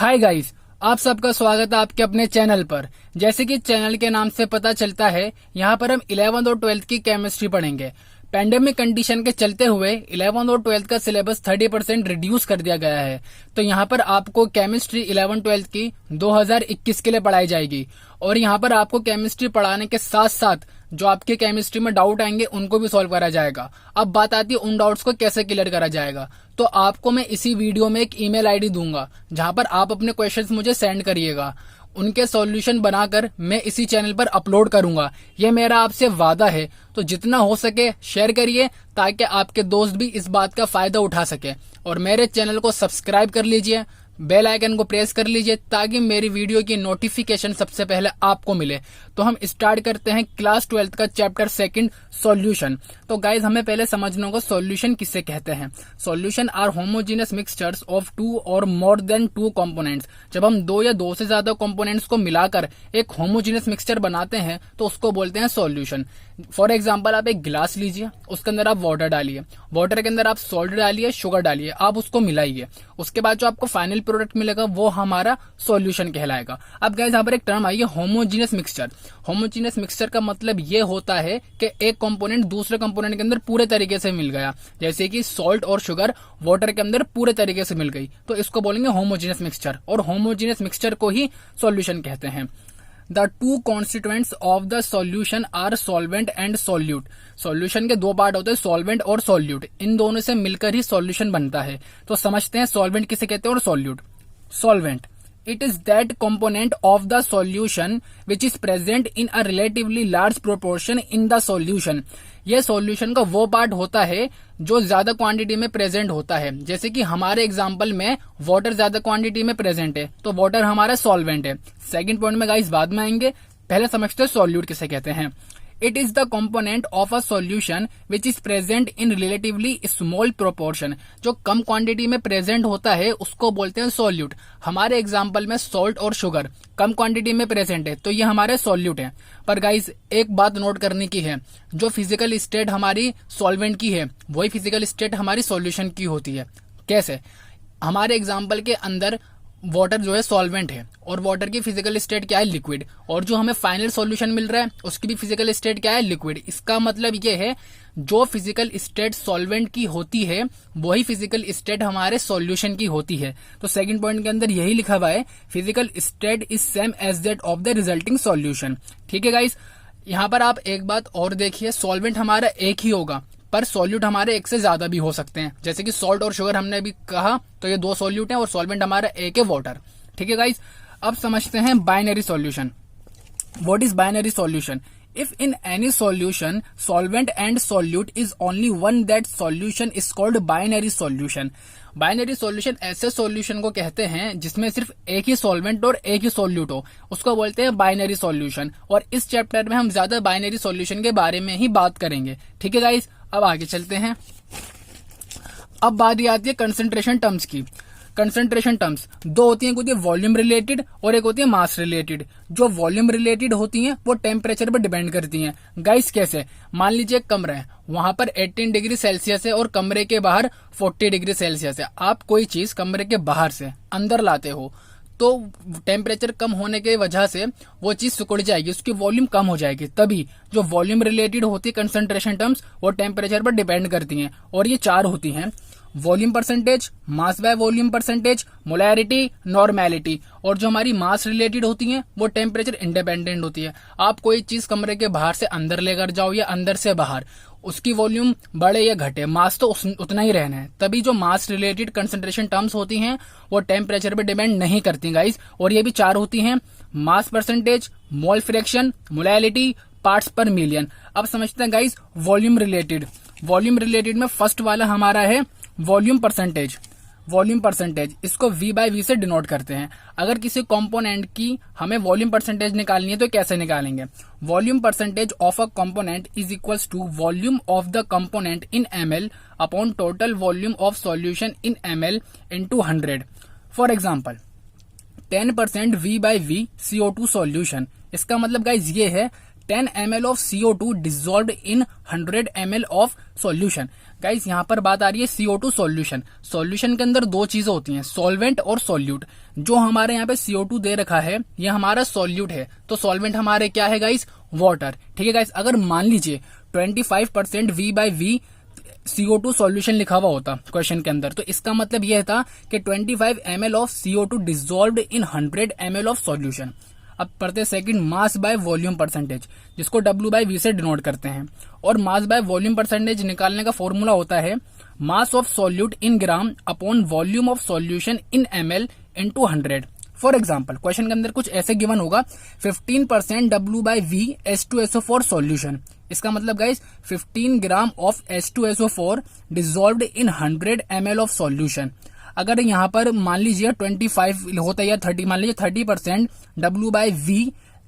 Hi guys, आप सबका स्वागत है आपके अपने चैनल पर। जैसे कि चैनल के नाम से पता चलता है, यहाँ पर हम 11th और 12th की केमिस्ट्री पढ़ेंगे। पैंडेमिक कंडीशन के चलते हुए 11th और 12th का सिलेबस 30% रिड्यूस कर दिया गया है। तो यहाँ पर आपको केमिस्ट्री 11-12 की 2021 के लिए पढ़ाई जाएगी और यहाँ पर आपको केमिस्ट्री पढ़ाने के साथ साथ जो आपके केमिस्ट्री में डाउट आएंगे उनको भी सॉल्व करा जाएगा। अब बात आती है उन डाउट्स को कैसे क्लियर करा जाएगा। तो आपको मैं इसी वीडियो में एक ईमेल आईडी दूंगा जहां पर आप अपने क्वेश्चंस मुझे सेंड करिएगा। उनके सॉल्यूशन बनाकर मैं इसी चैनल पर अपलोड करूंगा। यह मेरा आपसे वादा है। तो जितना हो सके शेयर करिए ताकि आपके दोस्त भी इस बात का फायदा उठा सके। और मेरे चैनल को सब्सक्राइब कर लीजिए, बेल आइकन को प्रेस कर लीजिए ताकि मेरी वीडियो की नोटिफिकेशन सबसे पहले आपको मिले। तो हम स्टार्ट करते हैं क्लास 12th का चैप्टर 2 सॉल्यूशन। तो गाइज हमें पहले समझना होगा सॉल्यूशन किसे कहते हैं। Solution are homogeneous mixtures of 2 और मोर देन 2 कंपोनेंट्स। जब हम 2 या 2 से ज्यादा कंपोनेंट्स को मिलाकर एक होमोजेनियस मिक्सचर बनाते हैं तो उसको बोलते हैं सॉल्यूशन। फॉर एग्जाम्पल आप एक गिलास लीजिए, उसके अंदर आप वाटर डालिए, वाटर के अंदर आप सॉल्ट डालिए, शुगर डालिए, आप उसको मिलाइए। उसके बाद जो आपको फाइनल प्रोडक्ट मिलेगा वो हमारा सॉल्यूशन कहलाएगा। अब गाइस यहाँ पर एक टर्म आई है होमोजेनियस मिक्सचर। होमोजेनियस मिक्सचर का मतलब ये होता है कि एक कंपोनेंट दूसरे कंपोनेंट के अंदर पूरे तरीके से मिल गया, जैसे कि सॉल्ट और शुगर वाटर के अंदर पूरे तरीके से मिल गई, तो इसको बोलेंगे होमोजेनियस मिक्सचर। और होमोजेनियस मिक्सचर को ही सॉल्यूशन कहते हैं। The two constituents of the solution are solvent and solute. Solution के 2 पार्ट होते हैं, सॉल्वेंट और सॉल्यूट। इन दोनों से मिलकर ही सॉल्यूशन बनता है। तो समझते हैं सॉल्वेंट किसे कहते हैं और solute. Solvent, it is that component of the solution which is present in a relatively large proportion in the solution। यह सॉल्यूशन का वो पार्ट होता है जो ज्यादा क्वांटिटी में प्रेजेंट होता है। जैसे कि हमारे एग्जांपल में वाटर ज्यादा क्वांटिटी में प्रेजेंट है तो वाटर हमारा सॉल्वेंट है। सेकंड पॉइंट में गाइस बाद में आएंगे, पहले समझते हैं सॉल्यूट किसे कहते हैं। It is the component of a solution which is present in relatively small proportion। जो कम क्वांटिटी में प्रेजेंट होता है उसको बोलते हैं सॉल्यूट। हमारे एग्जांपल में सॉल्ट और शुगर कम क्वांटिटी में प्रेजेंट है तो ये हमारे सॉल्यूट हैं। पर गाइस एक बात नोट करने की है, जो फिजिकल स्टेट हमारी सॉल्वेंट की है वही फिजिकल स्टेट हमारी सॉल्यूशन की होती है। कैसे? हमारे एग्जाम्पल के अंदर वाटर जो है सॉल्वेंट है और वाटर की फिजिकल स्टेट क्या है, लिक्विड। और जो हमें फाइनल सॉल्यूशन मिल रहा है उसकी भी फिजिकल स्टेट क्या है, लिक्विड। इसका मतलब ये है जो फिजिकल स्टेट सॉल्वेंट की होती है वही फिजिकल स्टेट हमारे सॉल्यूशन की होती है। तो सेकंड पॉइंट के अंदर यही लिखा हुआ है, physical state is same as that of the resulting solution. ठीक है गाइस, यहाँ पर आप एक बात और देखिए, सॉल्वेंट हमारा एक ही होगा पर सॉल्यूट हमारे एक से ज्यादा भी हो सकते हैं। जैसे कि सॉल्ट और शुगर हमने अभी कहा तो ये 2 सॉल्यूट हैं और सॉल्वेंट हमारा एक है वाटर। ठीक है गाइस, अब समझते हैं binary solution. What is binary solution? If in any solution solvent and solute is only one, that solution is called binary solution. Binary solution ऐसे सॉल्यूशन को कहते हैं जिसमें सिर्फ एक ही सॉल्वेंट और एक ही सॉल्यूट हो, उसको बोलते हैं बाइनरी सॉल्यूशन। और इस चैप्टर में हम ज्यादा बाइनरी सॉल्यूशन के बारे में ही बात करेंगे। ठीक है गाइस, अब आगे चलते हैं। अब बात आती है कंसंट्रेशन टर्म्स की। कंसंट्रेशन टर्म्स 2 होती हैं, एक होती है वॉल्यूम रिलेटेड और एक होती है मास रिलेटेड। जो वॉल्यूम रिलेटेड होती हैं वो टेम्परेचर पर डिपेंड करती हैं। गाइस कैसे? मान लीजिए एक कमरा है, वहां पर 18 डिग्री सेल्सियस है और कमरे के बाहर 40 डिग्री सेल्सियस है। आप कोई चीज कमरे के बाहर से अंदर लाते हो तो टेम्परेचर कम होने की वजह से वो चीज सिकुड़ जाएगी, उसकी वॉल्यूम कम हो जाएगी। तभी जो वॉल्यूम रिलेटेड होती है कंसंट्रेशन टर्म्स वो टेम्परेचर पर डिपेंड करती हैं। और ये 4 होती हैं, volume percentage, mass by volume percentage, molarity, normality. और जो हमारी मास रिलेटेड होती हैं वो टेम्परेचर इंडिपेंडेंट होती है। आप कोई चीज कमरे के बाहर से अंदर लेकर जाओ या अंदर से बाहर, उसकी वॉल्यूम बढ़े या घटे, मास तो उतना ही रहना है। तभी जो मास रिलेटेड कंसंट्रेशन टर्म्स होती हैं वो टेम्परेचर पे डिपेंड नहीं करती गाइस। और ये भी 4 होती हैं, mass percentage, mole fraction, molality, parts पर मिलियन। अब समझते हैं guys volume related. Volume related में फर्स्ट वाला हमारा है वॉल्यूम परसेंटेज। वॉल्यूम परसेंटेज इसको V/V से डिनोट करते हैं। अगर किसी कंपोनेंट की हमें वॉल्यूम परसेंटेज निकालनी है तो कैसे निकालेंगे? Volume percentage of a component is equals to volume of the component in ml upon total volume of solution in ml into 100। For example 10% V/V CO2 solution. इसका मतलब गाइज ये है 10 ml of CO2 dissolved in 100 ml of solution। Guys यहाँ पर बात आ रही है CO2 solution. Solution के अंदर दो चीजें होती हैं, सॉल्वेंट और सॉल्यूट। जो हमारे यहाँ पे CO2 दे रखा है ये हमारा सॉल्यूट है, तो सॉल्वेंट हमारे क्या है गाइस, वाटर। ठीक है गाइस, अगर मान लीजिए 25% V/V CO2 सॉल्यूशन लिखा हुआ होता क्वेश्चन के अंदर, तो इसका मतलब यह था कि 25 ml of CO2 dissolved in 100 ml of solution. अब पढ़ते second, mass by volume percentage, जिसको W/V से डिनोट करते हैं। और मास बाय वॉल्यूम परसेंटेज निकालने का फॉर्मूला होता है mass of solute in gram upon volume of solution in ml into 100। For example question के अंदर कुछ ऐसे गिवन होगा 15% W/V H2SO4 सॉल्यूशन। इसका मतलब guys 15 gram of H2SO4 dissolved in 100 ml of solution. अगर यहाँ पर मान लीजिए 25 होता है या 30, मान लीजिए 30% W/V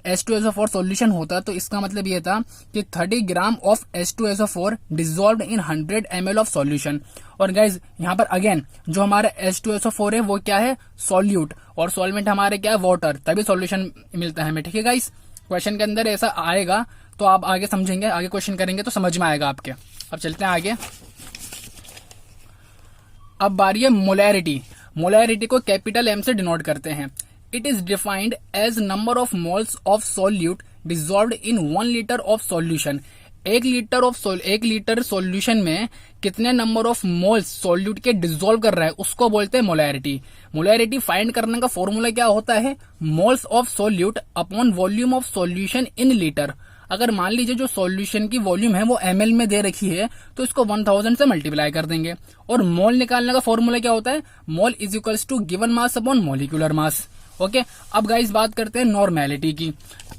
H2SO4 सॉल्यूशन होता, तो इसका मतलब ये था कि 30 gram of H2SO4 dissolved in 100 ml of solution. और गाइज यहाँ पर अगेन जो हमारा H2SO4 है वो क्या है, सॉल्यूट, और सॉल्वेंट हमारे क्या है, वाटर, तभी सॉल्यूशन मिलता है हमें। ठीक है गाइज, क्वेश्चन के अंदर ऐसा आएगा तो आप आगे समझेंगे, आगे क्वेश्चन करेंगे तो समझ में आएगा आपके। अब चलते हैं आगे। अब बारी है मोलैरिटी। मोलैरिटी को कैपिटल M से डिनोट करते हैं। It is defined as number of moles of solute dissolved in 1 litre of solution. 1 litre solution में कितने नंबर ऑफ मोल्स सॉल्यूट के डिसॉल्व कर रहा है उसको बोलते हैं मोलैरिटी। मोलैरिटी फाइंड करने का फॉर्मूला क्या होता है, moles of solute upon volume of solution in litre. अगर मान लीजिए जो सॉल्यूशन की वॉल्यूम है वो ml में दे रखी है तो इसको 1000 से मल्टीप्लाई कर देंगे। और मोल निकालने का फॉर्मूला क्या होता है, mole is equals to given mass upon molecular mass. Okay, अब गाइस बात करते हैं नॉर्मेलिटी की।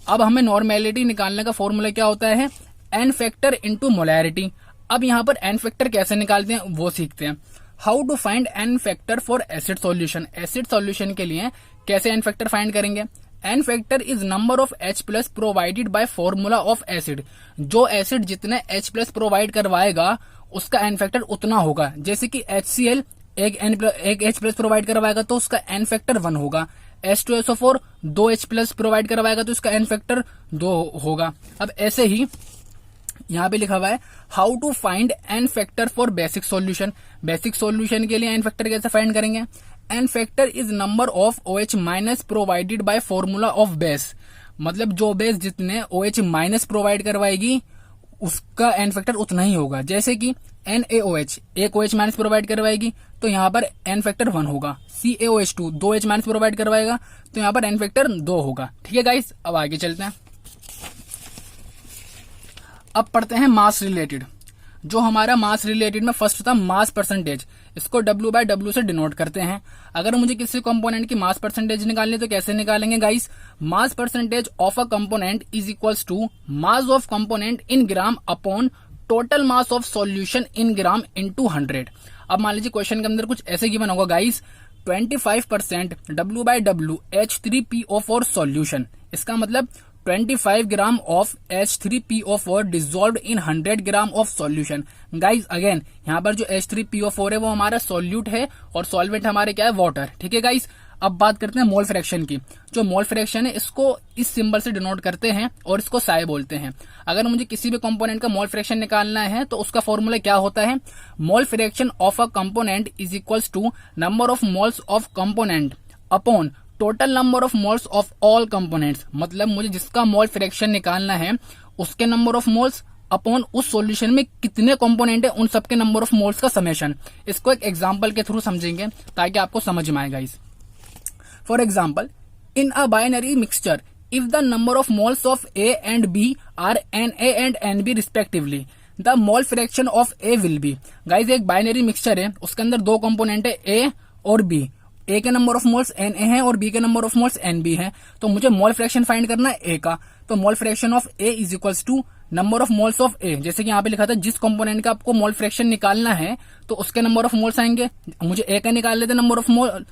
अब हमें नॉर्मेलिटी निकालने का फॉर्मूला क्या होता है, n फैक्टर इंटू मोलैरिटी। अब यहाँ पर n फैक्टर कैसे निकालते हैं वो सीखते हैं। How to find n factor for acid solution. Acid solution के लिए कैसे n फैक्टर फाइंड करेंगे, n factor is number of H+ provided by formula of acid. जो एसिड जितने H+ प्रोवाइड करवाएगा उसका n फैक्टर उतना होगा। जैसे कि HCl एक H+ प्रोवाइड करवाएगा तो उसका n फैक्टर 1 होगा। H2SO4 2 H+ प्रोवाइड करवाएगा तो इसका n फैक्टर 2 होगा। अब ऐसे ही यहाँ पे लिखा हुआ है how to find n factor for basic solution. Basic solution के लिए n फैक्टर कैसे फाइंड करेंगे, n factor is number of OH- provided by formula of base. मतलब जो बेस जितने OH- प्रोवाइड करवाएगी उसका n फैक्टर उतना ही होगा। जैसे कि NaOH एक OH- प्रोवाइड करवाएगी तो यहाँ पर n फैक्टर 1 होगा। CaOH2 2 H- प्रोवाइड करवाएगा तो यहाँ पर n फैक्टर 2 होगा। ठीक है गाइस, अब आगे चलते हैं। अब पढ़ते हैं मास रिलेटेड। जो हमारा मास रिलेटेड में फर्स्ट था मास परसेंटेज, इसको W/W से डिनोट करते हैं। अगर मुझे किसी कंपोनेंट की मास परसेंटेज निकालनी तो कैसे निकालेंगे guys, mass percentage of a component is equals to mass of component in gram upon total mass of solution in gram into 100। अब मान लीजिए क्वेश्चन के अंदर कुछ ऐसे गिवन होगा गाइस 25% W/W H3PO4 सॉल्यूशन। इसका मतलब 25 gram of H3PO4 dissolved in 100 gram of solution. Guys again यहाँ पर जो H3PO4 है वो हमारा सॉल्यूट है और सॉल्वेंट हमारे क्या है, वाटर। ठीक है गाइज, अब बात करते हैं मोल फ्रैक्शन की। जो मोल फ्रैक्शन है इसको इस सिंबल से डिनोट करते हैं और इसको साई बोलते हैं। अगर मुझे किसी भी कंपोनेंट का मोल फ्रैक्शन निकालना है तो उसका फॉर्मूला क्या होता है, mole fraction of a component is equals to number of moles of component upon total number of moles of all components. मतलब मुझे जिसका मोल फ्रैक्शन निकालना है उसके नंबर ऑफ मोल्स अपॉन उस सॉल्यूशन में कितने कंपोनेंट है उन सबके नंबर ऑफ मोल्स का समेशन। इसको एक एग्जांपल के थ्रू समझेंगे ताकि आपको समझ में आएगा। इस for example, in a binary mixture if the number of moles of A and B are Na and Nb respectively the mole fraction of A will be. Guys एक बाइनरी मिक्सचर है, उसके अंदर दो कंपोनेंट है A और B। A के number of moles Na है और B के नंबर ऑफ मोल्स Nb है। तो मुझे मोल फ्रैक्शन फाइंड करना है A का, तो mole fraction of A is equals to number of moles of A। जैसे कि यहाँ पे लिखा था जिस कंपोनेंट का आपको मोल फ्रैक्शन निकालना है तो उसके नंबर ऑफ मोल्स आएंगे। मुझे A का निकाल लेते नंबर ऑफ मोल,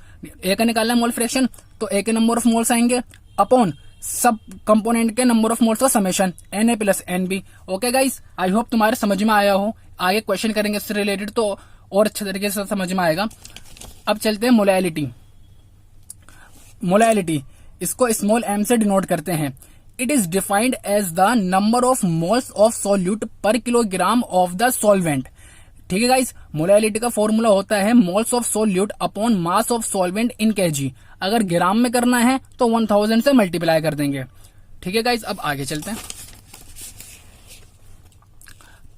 A का निकालना है मोल फ्रैक्शन तो A के नंबर ऑफ मोल्स आएंगे अपॉन सब कंपोनेंट के नंबर ऑफ मोल्स का summation Na plus Nb। Okay guys, I hope तुम्हारे समझ में आया हो। आगे क्वेश्चन करेंगे इससे रिलेटेड तो और अच्छे तरीके से समझ में आएगा। अब चलते हैं मोलैलिटी। मोलैलिटी इसको स्मॉल m से डिनोट करते हैं। It is defined as the number of moles of solute per kilogram of the solvent. ठीक है गाइस, मोलैलिटी का फॉर्मूला होता है moles of solute upon mass of solvent in KG. अगर ग्राम में करना है तो 1000 से मल्टीप्लाई कर देंगे। ठीक है गाइस, अब आगे चलते हैं।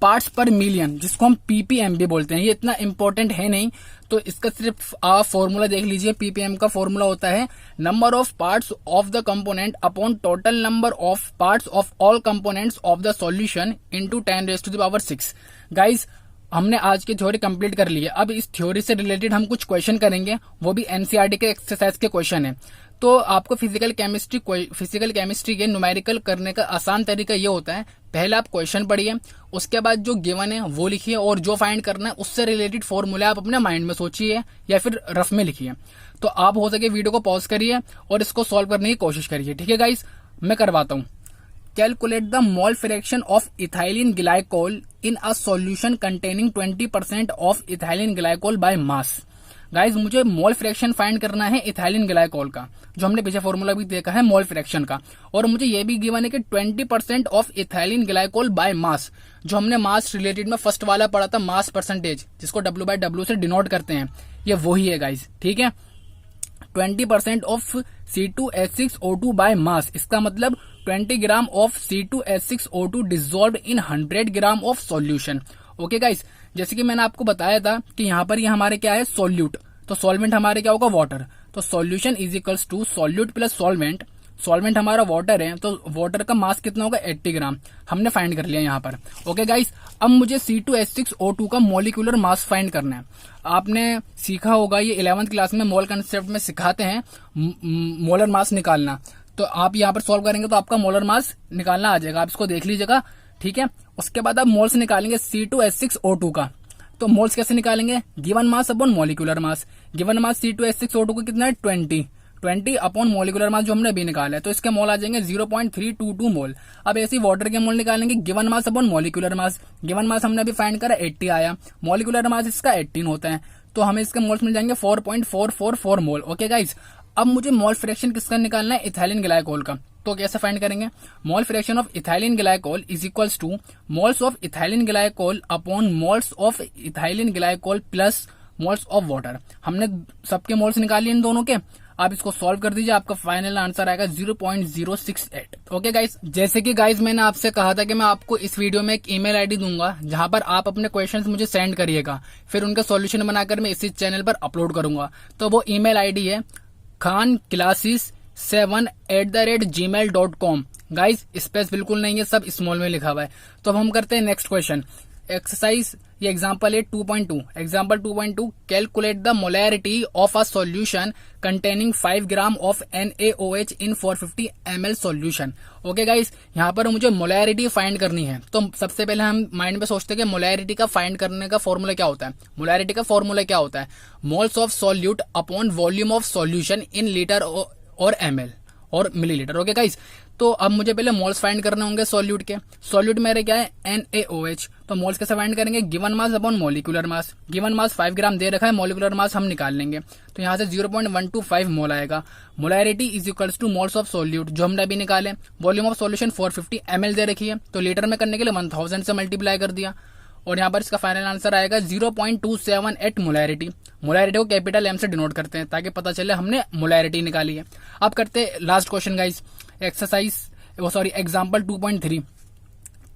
पार्ट्स पर मिलियन, जिसको हम पीपीएम भी बोलते हैं, ये इतना इंपॉर्टेंट है नहीं, तो इसका सिर्फ आप फॉर्मूला देख लीजिए। पीपीएम का फॉर्मूला होता है number of parts of the component upon total number of parts of all components of the solution into 10⁻⁶। Guys, हमने आज की थ्योरी कंप्लीट कर ली है। अब इस थ्योरी से रिलेटेड हम कुछ क्वेश्चन करेंगे, वो भी एनसीईआरटी के एक्सरसाइज के क्वेश्चन है। तो आपको फिजिकल केमिस्ट्री के न्यूमेरिकल करने का आसान तरीका ये होता है, पहले आप क्वेश्चन पढ़िए, उसके बाद जो गिवन है वो लिखिए, और जो फाइंड करना है उससे रिलेटेड फॉर्मूले आप अपने माइंड में सोचिए या फिर रफ में लिखिए। तो आप हो सके वीडियो को पॉज करिए और इसको सॉल्व करने की कोशिश करिए। ठीक है गाइस, मैं करवाता हूँ। Calculate the mole fraction of ethylene glycol in a solution containing 20% of ethylene glycol by mass. Guys, मुझे मोल फ्रैक्शन फाइंड करना है इथाइलिन ग्लाइकोल का, जो हमने पीछे फॉर्मूला भी देखा है मोल फ्रैक्शन का, और मुझे ये भी गिवन है कि 20% of ethylene glycol by mass, जो हमने मास रिलेटेड में फर्स्ट वाला पढ़ा था, मास परसेंटेज, जिसको W/W से डिनोट करते हैं, ये वही है गाइज। ठीक है, 20% ऑफ C2H6O2 बाय मास, इसका मतलब 20 gram of C2H6O2 dissolve in 100 gram of solution. Okay guys, जैसे कि मैंने आपको बताया था कि यहाँ पर ये हमारे क्या है, सोल्यूट, तो सॉल्वेंट हमारे क्या होगा, वाटर। तो solution is equals to solute plus solvent. Solvent हमारा वाटर है, तो वाटर का मास कितना होगा, 80 ग्राम, हमने फाइंड कर लिया यहाँ पर। ओके गाइस, अब मुझे C2H6O2 का मॉलिक्यूलर मास फाइंड करना है। आपने सीखा होगा, ये 11th क्लास में मोल कंसेप्ट में सिखाते हैं मोलर मास निकालना। तो आप यहाँ पर सॉल्व करेंगे तो आपका मोलर मास निकालना आ जाएगा, आप इसको देख लीजिएगा। ठीक है, उसके बाद आप मोल्स निकालेंगे C2H6O2 का। तो मोल्स कैसे निकालेंगे, गिवन मास अपॉन मॉलिक्यूलर मास। गिवन मास C2H6O2 का कितना है, 20 अपॉन मॉलिक्यूलर मास जो हमने अभी निकाला है, तो इसके मोल आ जाएंगे 0.322 मोल। अब ऐसे ही वाटर के मोल निकालेंगे, गिवन मास अपॉन मॉलिक्यूलर मास। गिवन मास हमने अभी फाइंड करा 80 आया, मॉलिक्यूलर मास इसका 18 होता है, तो हमें इसके मोल्स मिल जाएंगे 4.444 मोल। ओके गाइज, अब मुझे मोल फ्रैक्शन किसका निकालना है, इथाइलिन ग्लाइकोल का। तो कैसे फाइंड करेंगे, मोल fraction of ethylene glycol is equals two moles of ethylene glycol upon moles of ethylene glycol plus moles of water. हमने सबके मोल्स निकाले इन दोनों के, आप इसको सॉल्व कर दीजिए, आपका फाइनल आंसर आएगा 0.068। ओके गाइस, जैसे कि गाइस मैंने आपसे कहा था कि मैं आपको इस वीडियो में एक ईमेल आईडी दूंगा, जहां पर आप अपने क्वेश्चंस मुझे सेंड करिएगा, फिर उनका सॉल्यूशन बनाकर मैं इसी चैनल पर अपलोड करूंगा। तो वो ईमेल आईडी है khanclasses7@gmail.com। गाइस, स्पेस बिल्कुल नहीं है, सब स्मॉल में लिखा हुआ है। तो अब हम करते हैं नेक्स्ट क्वेश्चन, एक्सरसाइज, ये एग्जांपल है 2.2। Example 2.2, calculate the molarity of a solution containing 5 gram of NaOH in 450 ml solution. Okay guys, यहाँ पर मुझे मोलैरिटी फाइंड करनी है। तो सबसे पहले हम माइंड में सोचते हैं कि मोलैरिटी का फाइंड करने का फॉर्मूला क्या होता है। मोलैरिटी का फॉर्मूला क्या होता है, moles of solute upon volume of solution in litre और ml और मिलीलीटर। ओके गाइस, तो अब मुझे पहले मोल्स फाइंड करने होंगे सॉल्यूट के। सॉल्यूट मेरे क्या है, NaOH। तो मोल्स कैसे फाइंड करेंगे, गिवन मास अपॉन मॉलिक्यूलर मास। गिवन मास 5 ग्राम दे रखा है, मॉलिक्यूलर मास हम निकाल लेंगे, तो यहाँ से 0.125 मोल आएगा। Molarity is equals two moles of solute, जो हमने अभी निकाले। वॉल्यूम ऑफ सॉल्यूशन 450 ml दे रखी है, तो लीटर में करने के लिए 1000 से मल्टीप्लाई कर दिया, और यहाँ पर इसका फाइनल आंसर आएगा 0.278 मोलैरिटी। मोलैरिटी को कैपिटल M से डिनोट करते हैं ताकि पता चले हमने मोलैरिटी निकाली है। अब करते हैं last question guys, example 2.3,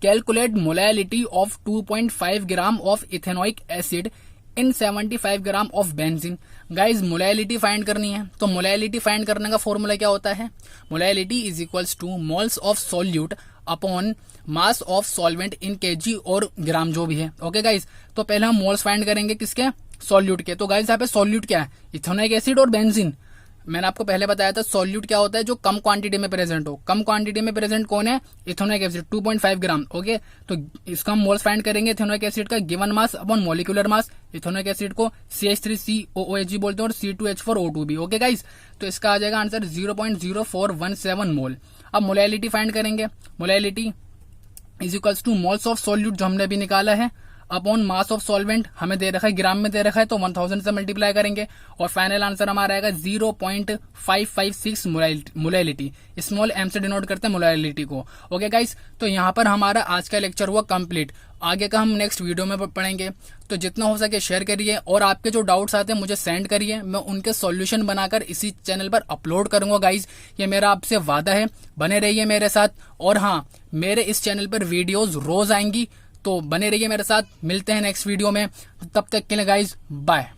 calculate molarity of 2.5 gram of ethanoic acid in 75 gram of benzene. Guys, molarity find करनी है, तो मोलैरिटी फाइंड करने का फॉर्मूला क्या होता है, molarity is equals two moles of solute upon mass of solvent in KG और ग्राम जो भी है। ओके गाइज, तो पहले हम मोल्स फाइंड करेंगे किसके, सॉल्यूट के। तो गाइज यहाँ पे सॉल्यूट क्या है, इथेनोइक एसिड और बेंजीन। मैंने आपको पहले बताया था सॉल्यूट क्या होता है, जो कम क्वांटिटी में प्रेजेंट हो। कम क्वांटिटी में प्रेजेंट कौन है, इथेनोइक एसिड 2.5 ग्राम। ओके, तो इसका हम मोल्स फाइंड करेंगे इथेनोइक एसिड का, गिवन मास अपॉन मॉलिक्यूलर मास। इथेनोइक एसिड को CH3COOH बोलते हैं और C2H4O2 भी। ओके गाइस, तो इसका आ जाएगा आंसर 0.0417 मोल। अब मोलैरिटी फाइंड करेंगे, molarity is equals two moles of solute जो हमने अभी निकाला है अपॉन मास ऑफ सॉल्वेंट हमें दे रखा है, ग्राम में दे रखा है, तो 1000 से मल्टीप्लाई करेंगे और फाइनल आंसर हमारा आएगा 0.556 मोलैलिटी। स्मॉल एम से डिनोट करते हैं मोलैलिटी को। ओके गाइस, तो यहाँ पर हमारा आज का लेक्चर हुआ कंप्लीट। आगे का हम नेक्स्ट वीडियो में पढ़ेंगे। तो जितना हो सके शेयर करिए और आपके जो डाउट्स आते हैं मुझे सेंड करिए, मैं उनके सॉल्यूशन बनाकर इसी चैनल पर अपलोड करूंगा गाइज। ये मेरा आपसे वादा है, बने रहिए मेरे साथ। और हाँ, मेरे इस चैनल पर वीडियोस रोज आएंगी, तो बने रहिए मेरे साथ। मिलते हैं नेक्स्ट वीडियो में, तब तक के लिए गाइज बाय।